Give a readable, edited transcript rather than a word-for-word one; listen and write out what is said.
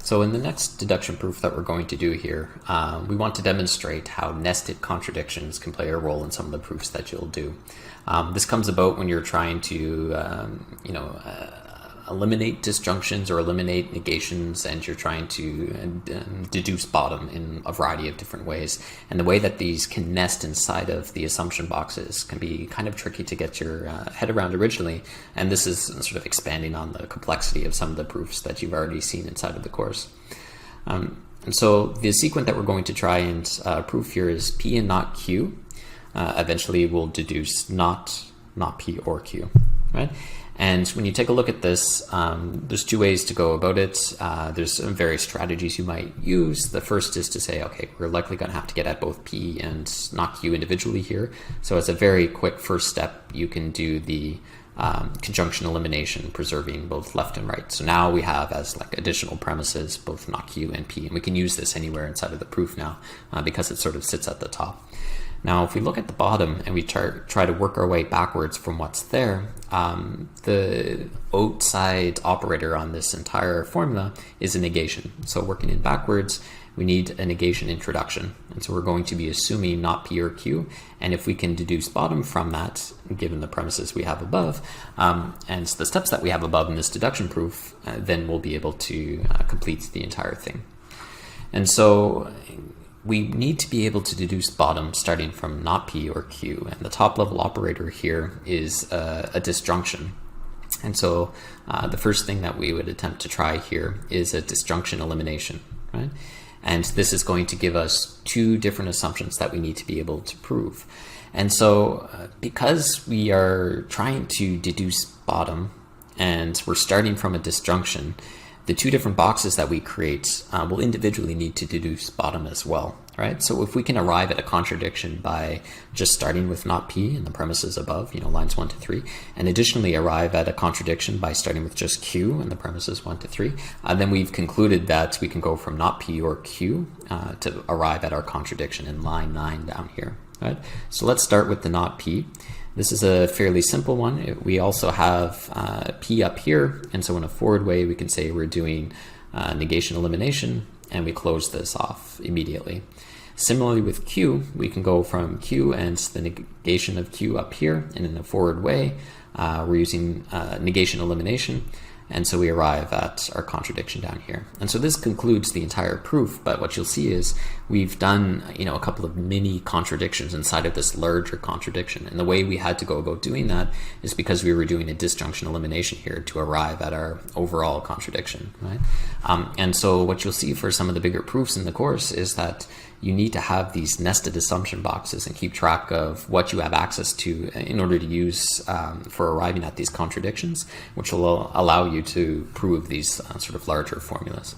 So in the next deduction proof that we're going to do here, we want to demonstrate how nested contradictions can play a role in some of the proofs that you'll do. This comes about when you're trying to, eliminate disjunctions or eliminate negations, and you're trying to deduce bottom in a variety of different ways. And the way that these can nest inside of the assumption boxes can be kind of tricky to get your head around originally. And this is sort of expanding on the complexity of some of the proofs that you've already seen inside of the course. And so the sequence that we're going to try and prove here is P and not Q. Eventually we'll deduce not P or Q, right? And when you take a look at this, there's two ways to go about it. There's various strategies you might use. The first is to say, okay, we're likely going to have to get at both P and not Q individually here. So as a very quick first step, you can do the conjunction elimination, preserving both left and right. So now we have as like additional premises both not Q and P, and we can use this anywhere inside of the proof now because it sort of sits at the top. Now, if we look at the bottom and we try to work our way backwards from what's there, the outside operator on this entire formula is a negation. So working in backwards, we need a negation introduction. And so we're going to be assuming not P or Q. And if we can deduce bottom from that, given the premises we have above, and the steps that we have above in this deduction proof, then we'll be able to complete the entire thing. And so we need to be able to deduce bottom starting from not P or Q, and the top level operator here is a disjunction. And so the first thing that we would attempt to try here is a disjunction elimination, right? And this is going to give us two different assumptions that we need to be able to prove. And so because we are trying to deduce bottom and we're starting from a disjunction, the two different boxes that we create will individually need to deduce bottom as well, right? So if we can arrive at a contradiction by just starting with not P and the premises above, lines 1 to 3, and additionally arrive at a contradiction by starting with just Q and the premises 1 to 3, then we've concluded that we can go from not P or Q to arrive at our contradiction in line 9 down here, right? So let's start with the not P. This is a fairly simple one. We also have P up here, and so in a forward way we can say we're doing negation elimination, and we close this off immediately. Similarly with Q, we can go from Q and the negation of Q up here, and in a forward way we're using negation elimination, and so we arrive at our contradiction down here. And so this concludes the entire proof, but what you'll see is we've done a couple of mini contradictions inside of this larger contradiction. And the way we had to go about doing that is because we were doing a disjunction elimination here to arrive at our overall contradiction, right? And so what you'll see for some of the bigger proofs in the course is that you need to have these nested assumption boxes and keep track of what you have access to in order to use for arriving at these contradictions, which will allow you to prove these sort of larger formulas.